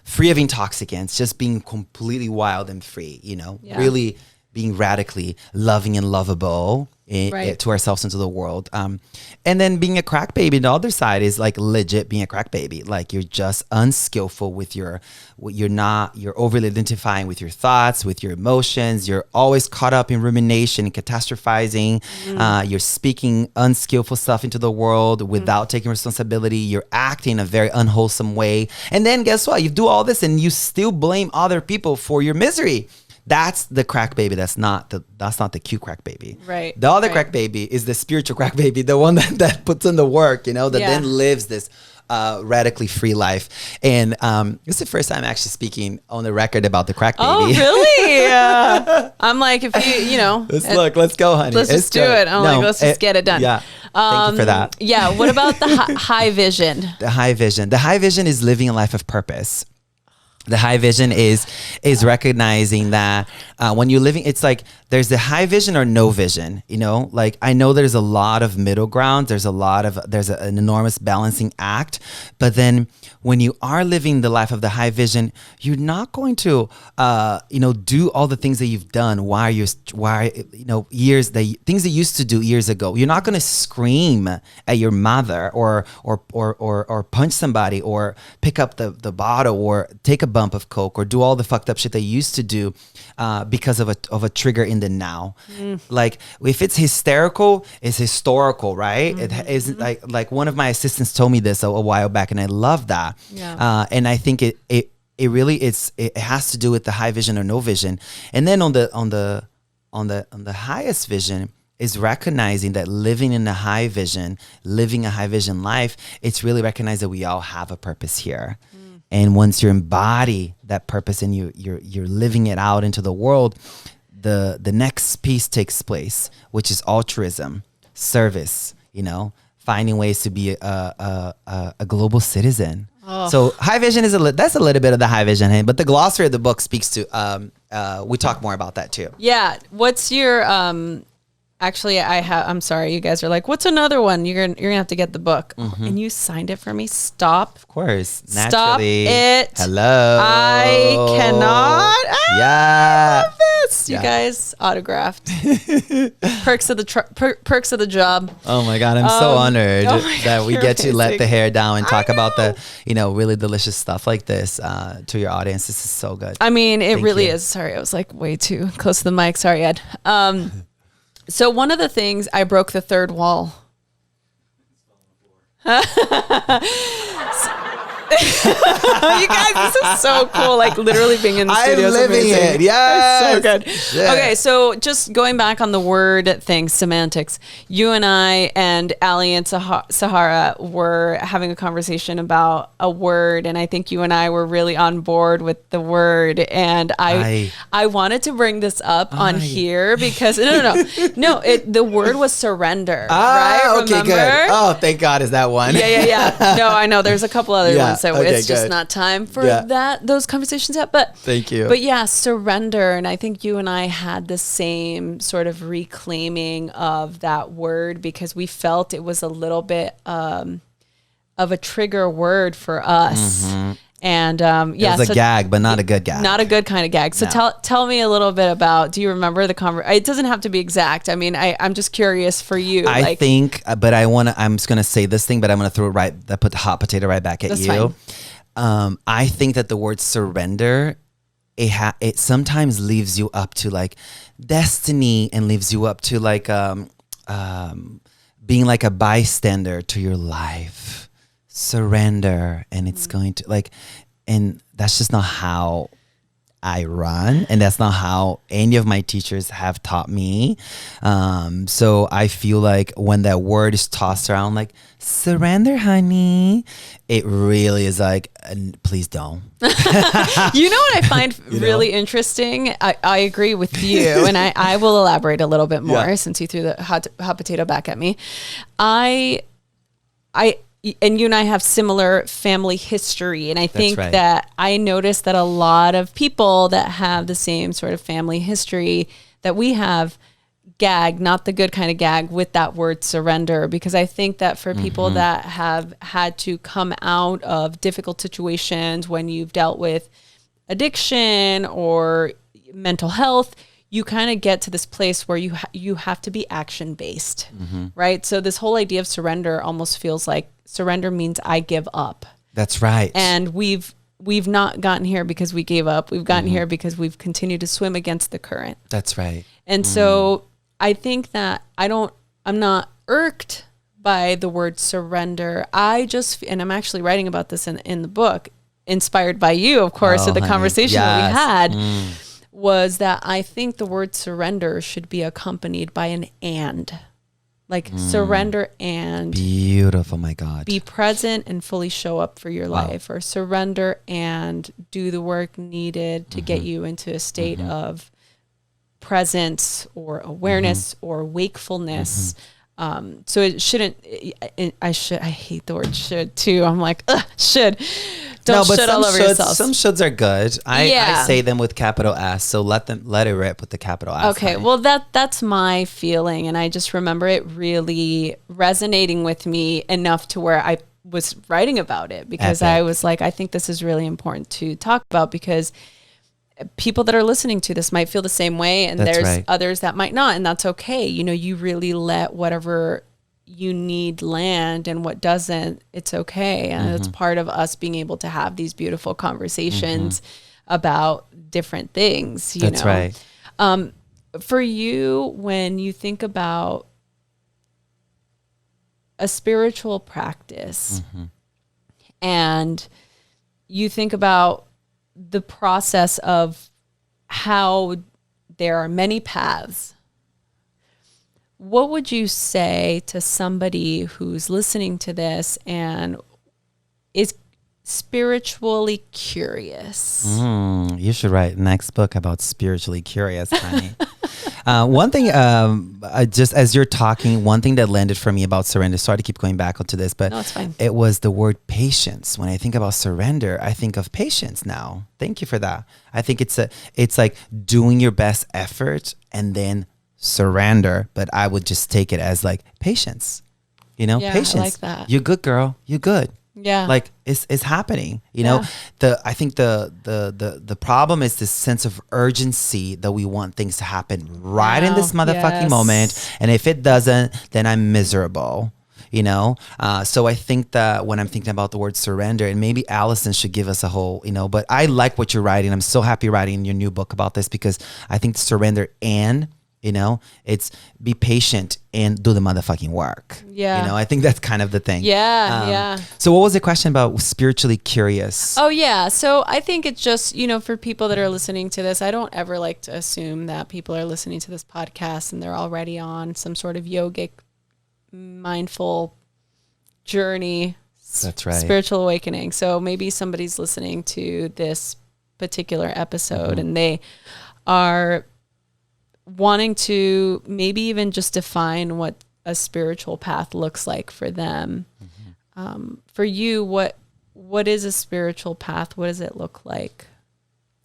free of intoxicants, just being completely wild and free. You know, really being radically loving and lovable to ourselves and to the world. And then being a crack baby, the other side is like legit being a crack baby. Like you're just unskillful with you're overly identifying with your thoughts, with your emotions. You're always caught up in rumination and catastrophizing. You're speaking unskillful stuff into the world without taking responsibility. You're acting in a very unwholesome way. And then guess what? You do all this and you still blame other people for your misery. That's the crack baby. That's not the cute crack baby. Right. The other crack baby is the spiritual crack baby, the one that puts in the work, that then lives this radically free life. And it's the first time actually speaking on the record about the crack baby. Oh, really? I'm like, if let's go, honey. Let's just do it. I'm like, let's just get it done. Yeah. Thank you for that. Yeah. What about the high vision? The high vision. The high vision is living a life of purpose. The high vision is recognizing that when you're living, it's like there's the high vision or no vision, like I know there's a lot of middle ground. There's an enormous balancing act. But then when you are living the life of the high vision, you're not going to, do all the things that you've done things that you used to do years ago. You're not going to scream at your mother or punch somebody or pick up the bottle or take a bump of coke or do all the fucked up shit they used to do because of a trigger in the now. Like if it's hysterical, it's historical, right? It is like one of my assistants told me this a while back, and I love that. And I think it really it has to do with the high vision or no vision. And then on the highest vision is recognizing that living a high vision life, it's really recognize that we all have a purpose here. And once you embody that purpose and you're living it out into the world, the next piece takes place, which is altruism, service, finding ways to be a global citizen. Oh. So high vision that's a little bit of the high vision, but the glossary of the book speaks to, we talk more about that too. Yeah. What's your, actually, I'm sorry, you guys are like, what's another one? You're gonna have to get the book. And you signed it for me. Stop. Of course. Naturally. Stop it. Hello. I cannot. Yeah. I love this. You guys autographed. Perks of the job. Oh my God. I'm so honored that we get to let the hair down and talk about the, really delicious stuff like this to your audience. This is so good. I mean, it really is. Sorry. I was like way too close to the mic. Sorry, Ed. So one of the things, I broke the third wall. You guys, this is so cool. Like literally being in the studio. I'm living it. Yeah, so good. Yeah. Okay, so just going back on the word thing, semantics. You and I and Ali and Sahara were having a conversation about a word, and I think you and I were really on board with the word. And I wanted to bring this up on here because no, the word was surrender. Right? Okay, remember? Good. Oh, thank God, is that one? Yeah. No, I know. There's a couple other ones. So it's just good. not time for those conversations yet. But thank you. But yeah, surrender. And I think you and I had the same sort of reclaiming of that word because we felt it was a little bit of a trigger word for us. Mm-hmm. And it was a gag, but not a good gag. Not a good kind of gag. So tell me a little bit about, do you remember the conversation? It doesn't have to be exact. I mean, I'm just curious for you. I think, but I'm just going to say this thing, but I'm going to put the hot potato right back at you. Fine. I think that the word surrender, it sometimes leaves you up to like destiny and leaves you up to like being like a bystander to your life. Surrender, and it's going to like, and that's just not how I run, and that's not how any of my teachers have taught me. So I feel like when that word is tossed around, like surrender, honey, it really is like, please don't. You know what I find really interesting? I agree with you, and I will elaborate a little bit more since you threw the hot potato back at me. And you and I have similar family history. And I think that I noticed that a lot of people that have the same sort of family history that we have gag, not the good kind of gag, with that word surrender. Because I think that for people that have had to come out of difficult situations when you've dealt with addiction or mental health, you kind of get to this place where you have to be action based, right? So this whole idea of surrender almost feels like surrender means I give up. That's right. And we've not gotten here because we gave up. We've gotten here because we've continued to swim against the current. That's right. And so I think that I'm not irked by the word surrender. And I'm actually writing about this in the book, inspired by you, of course, of the conversation that we had, was that I think the word surrender should be accompanied by an and. Like surrender and beautiful, my God. Be present and fully show up for your life, or surrender and do the work needed to get you into a state of presence or awareness or wakefulness. So it shouldn't, I hate the word should too. I'm like, should. Don't should all over yourself. Some shoulds are good. I say them with capital S, so let it rip with the capital S. Okay, well that's my feeling, and I just remember it really resonating with me enough to where I was writing about it, because I was like, I think this is really important to talk about, because people that are listening to this might feel the same way, and there's others that might not, and that's okay. You really let whatever you need land, and what doesn't, it's okay. And it's part of us being able to have these beautiful conversations about different things, you know? Right. For you, when you think about a spiritual practice and you think about the process of how there are many paths, what would you say to somebody who's listening to this and is spiritually curious? You should write next book about spiritually curious, honey. One thing, just as you're talking, one thing that landed for me about surrender, sorry to keep going back onto this, but no, it's fine. It was the word patience. When I think about surrender, I think of patience now. Thank you for that. I think it's like doing your best effort and then surrender, but I would just take it as like patience, patience. I like that. You're good, girl. You're good. Yeah. Like it's happening, I think the problem is this sense of urgency that we want things to happen right in this motherfucking moment. And if it doesn't, then I'm miserable, So I think that when I'm thinking about the word surrender, and maybe Allison should give us a whole, but I like what you're writing. I'm so happy writing your new book about this, because I think surrender and it's be patient and do the motherfucking work. Yeah. I think that's kind of the thing. Yeah. So what was the question about spiritually curious? Oh, yeah. So I think it's just, for people that are listening to this, I don't ever like to assume that people are listening to this podcast and they're already on some sort of yogic, mindful journey. That's right. Spiritual awakening. So maybe somebody's listening to this particular episode and they are wanting to maybe even just define what a spiritual path looks like for them. For you, what is a spiritual path? What does it look like?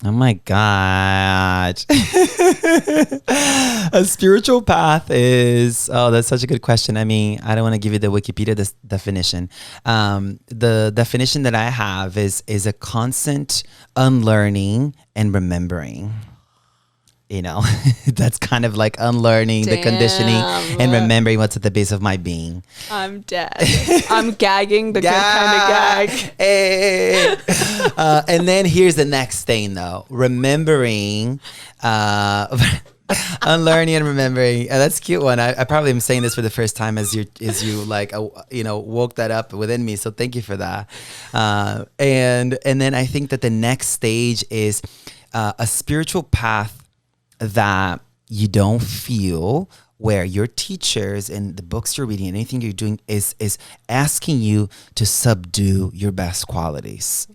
Oh my God. A spiritual path is, that's such a good question. I mean, I don't want to give you the Wikipedia definition. The definition that I have is a constant unlearning and remembering. That's kind of like unlearning the conditioning and remembering what's at the base of my being. I'm dead. I'm gagging the good kind of gag. Hey. And then here's the next thing, though. Remembering, unlearning and remembering. That's a cute one. I probably am saying this for the first time as you like, woke that up within me. So thank you for that. And then I think that the next stage is a spiritual path that you don't feel, where your teachers and the books you're reading, anything you're doing is asking you to subdue your best qualities.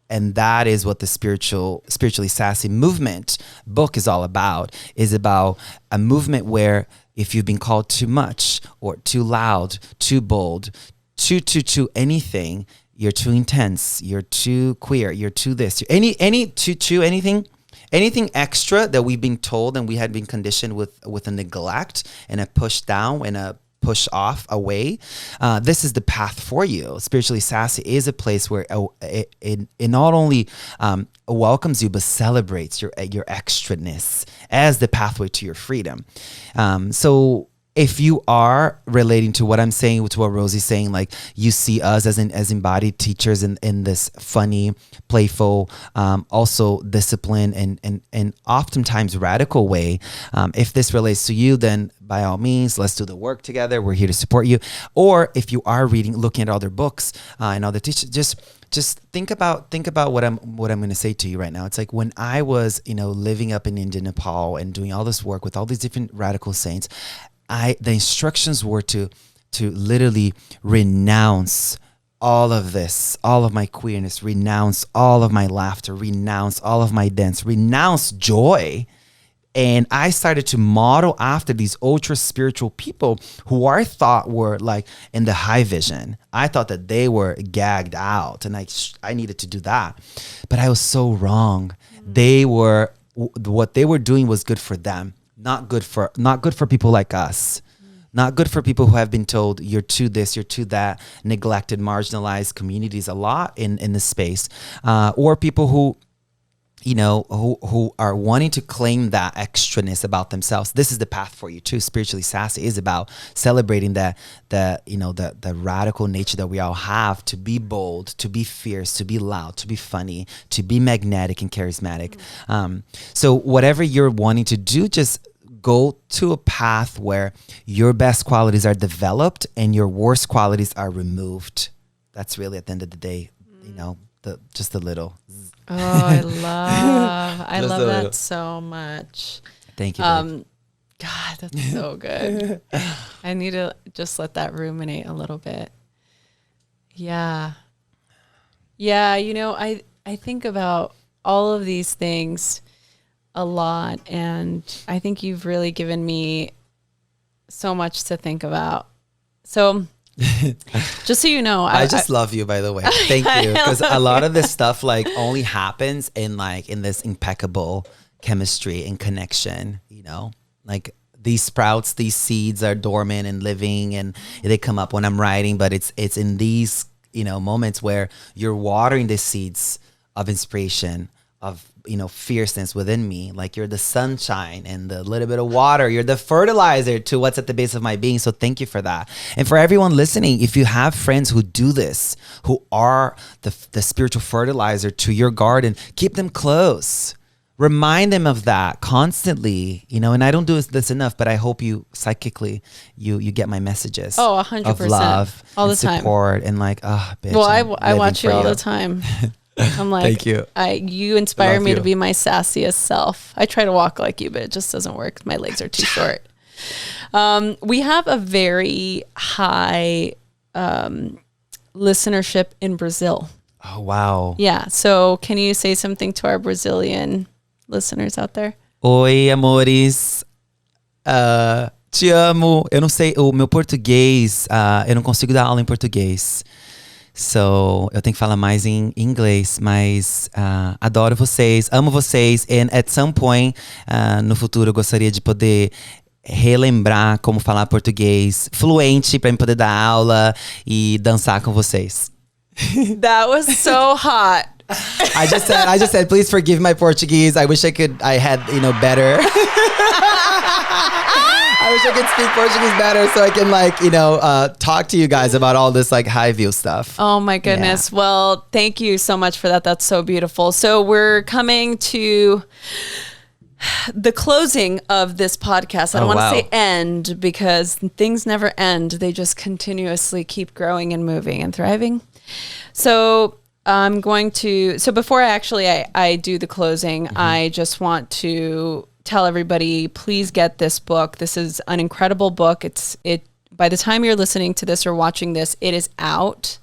And that is what the spiritually sassy movement book is all about, is about a movement where if you've been called too much or too loud, too bold, too anything, you're too intense, you're too queer, you're too this, anything extra that we've been told and we had been conditioned with a neglect and a push down and a push off away, this is the path for you. Spiritually Sassy is a place where it not only welcomes you, but celebrates your extraness as the pathway to your freedom. So if you are relating to what I'm saying, to what Rosie's saying, like you see us as embodied teachers in this funny, playful, also disciplined and oftentimes radical way. If this relates to you, then by all means, let's do the work together. We're here to support you. Or if you are looking at other books and other teachers, just think about what I'm going to say to you right now. It's like when I was, living up in India, Nepal, and doing all this work with all these different radical saints, the instructions were to literally renounce all of this, all of my queerness, renounce all of my laughter, renounce all of my dance, renounce joy. And I started to model after these ultra spiritual people who I thought were like in the high vision. I thought that they were gagged out, and I needed to do that. But I was so wrong. What they were doing was good for them. Not good for people like us. Not good for people who have been told you're too this, you're too that, neglected, marginalized communities a lot in this space, or people who are wanting to claim that extraness about themselves. This is the path for you too. Spiritually Sassy is about celebrating the radical nature that we all have, to be bold, to be fierce, to be loud, to be funny, to be magnetic and charismatic. So whatever you're wanting to do, just go to a path where your best qualities are developed and your worst qualities are removed. That's really, at the end of the day, just a little. Oh, I love that so much. Thank you. God, that's so good. I need to just let that ruminate a little bit. Yeah. Yeah, I think about all of these things a lot, and I think you've really given me so much to think about. So just so you know, I just love you, by the way. Thank you. Because a lot of this stuff only happens in this impeccable chemistry and connection, these sprouts, these seeds are dormant and living, and they come up when I'm writing, but it's in these, moments where you're watering the seeds of inspiration, of fierceness within me. Like you're the sunshine and the little bit of water. You're the fertilizer to what's at the base of my being. So thank you for that. And for everyone listening, if you have friends who do this, who are the spiritual fertilizer to your garden, keep them close. Remind them of that constantly, and I don't do this enough, but I hope you psychically, you get my messages. Oh, 100%. Of love all and the time. Support and bitch. Well, I watch you all the time. I'm like, thank you. You inspire me to be my sassiest self. I try to walk like you, but it just doesn't work. My legs are too short. We have a very high listenership in Brazil. Oh, wow. Yeah. So can you say something to our Brazilian listeners out there? Oi, amores. Te amo. Eu não sei, o meu português, eu não consigo dar aula em português. So, eu tenho que falar mais em inglês, mas adoro vocês, amo vocês, and at some point no futuro eu gostaria de poder relembrar como falar português fluente para eu poder dar aula e dançar com vocês. That was so hot. I just said, please forgive my Portuguese. I wish I had, better. I wish I could speak Portuguese better so I can talk to you guys about all this high view stuff. Oh my goodness. Yeah. Well, thank you so much for that. That's so beautiful. So we're coming to the closing of this podcast. I don't want to say end because things never end. They just continuously keep growing and moving and thriving. So I'm going to, before I do the closing, I just want to tell everybody, please get this book. This is an incredible book. By the time you're listening to this or watching this, it is out.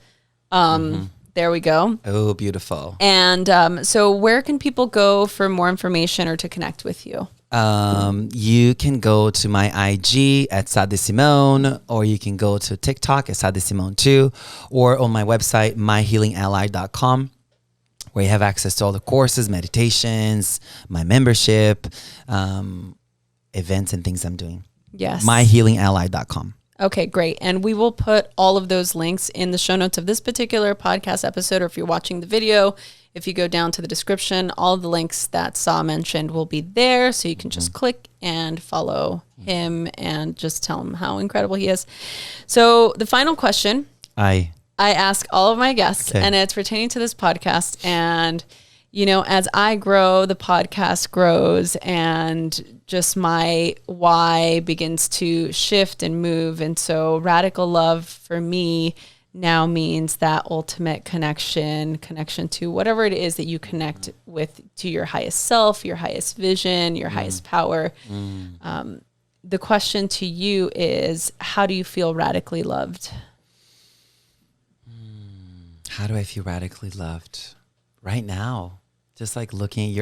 There we go. Oh, beautiful. And so where can people go for more information or to connect with you? You can go to my IG at Sah D'Simone, or you can go to TikTok at Sah D'Simone too, or on my website, myhealingally.com, where you have access to all the courses, meditations, my membership, events and things I'm doing. Yes. myhealingally.com. Okay, great. And we will put all of those links in the show notes of this particular podcast episode, or if you're watching the video, if you go down to the description, all of the links that Sah mentioned will be there. So you can just click and follow him and just tell him how incredible he is. So the final question I ask all of my guests, and it's pertaining to this podcast. And, you know, as I grow, the podcast grows, and just my why begins to shift and move. And so radical love for me now means that ultimate connection to whatever it is that you connect with, to your highest self, your highest vision, your highest power. The question to you is, how do you feel radically loved? How do I feel radically loved right now? Just like looking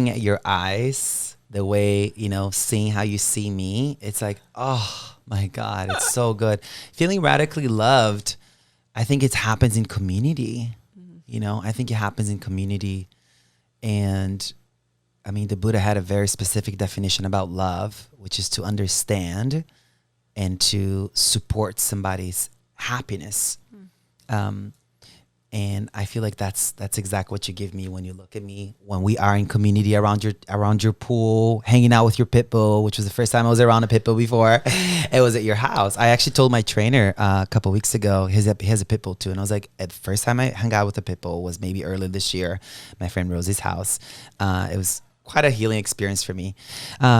at your eyes, the way, you know, seeing how you see me. It's like, oh my God, it's so good. Feeling radically loved, I think it happens in community. You know, I think it happens in community. And I mean, the Buddha had a very specific definition about love, which is to understand and to support somebody's happiness. And I feel like that's exactly what you give me when you look at me, when we are in community around your pool, hanging out with your pit bull, which was the first time I was around a pit bull before. It was at your house. I actually told my trainer a couple of weeks ago, he has a pit bull too. And I was like, the first time I hung out with a pit bull was maybe earlier this year, my friend Rosie's house. It was quite a healing experience for me.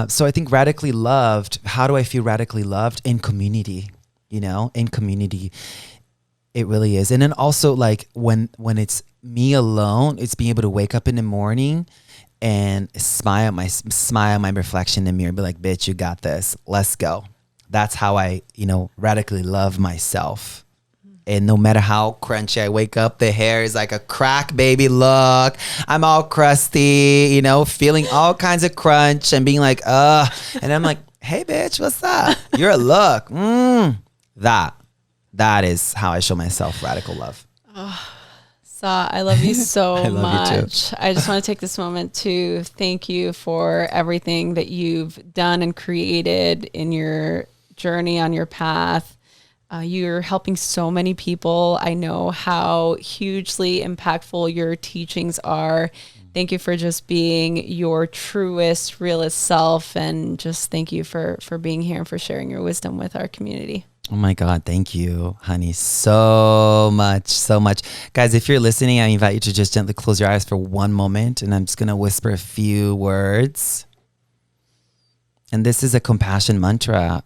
So I think radically loved, how do I feel radically loved? In community, you know, in community. It really is. And then also, like, when it's me alone, it's being able to wake up in the morning and smile at my reflection in the mirror and be like, bitch, you got this. Let's go. That's how I, you know, radically love myself. And no matter how crunchy I wake up, the hair is like a crack baby look. I'm all crusty, you know, feeling all kinds of crunch and being like, and I'm like, hey, bitch, what's up? You're a look. That is how I show myself radical love. Oh, Sah, I love you so I love you much. too. I just want to take this moment to thank you for everything that you've done and created in your journey on your path. You're helping so many people. I know how hugely impactful your teachings are. Thank you for just being your truest, realest self. And just thank you for being here and for sharing your wisdom with our community. Oh my God. Thank you, honey. So much, so much. Guys, if you're listening, I invite you to just gently close your eyes for one moment. And I'm just going to whisper a few words. And this is a compassion mantra.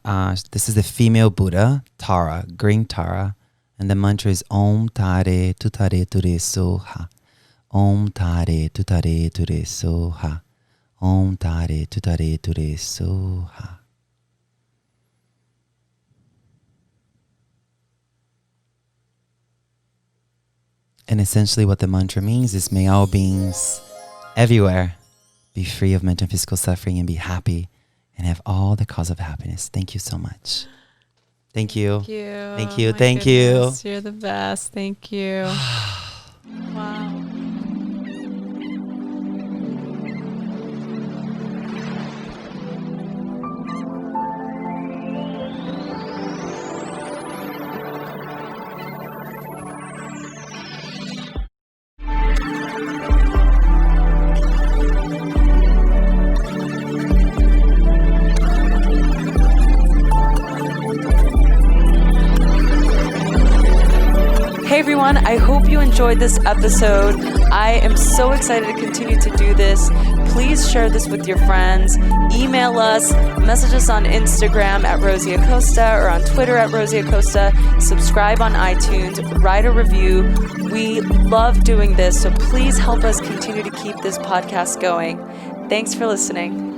This is the female Buddha, Tara, green Tara. And the mantra is Om Tare Tutare Ture Soha. Om Tare Tutare Ture Soha. Om Tare Tutare Ture Soha. And essentially what the mantra means is, may all beings everywhere be free of mental and physical suffering and be happy and have all the cause of happiness. Thank you so much. Thank you. Thank you. Thank you. My Thank goodness, you. You're the best. Thank you. Wow. Hey everyone, I hope you enjoyed this episode. I am so excited to continue to do this. Please share this with your friends. Email us, message us on Instagram at Rosie Acosta or on Twitter at Rosie Acosta. Subscribe on iTunes, write a review. We love doing this, so please help us continue to keep this podcast going. Thanks for listening.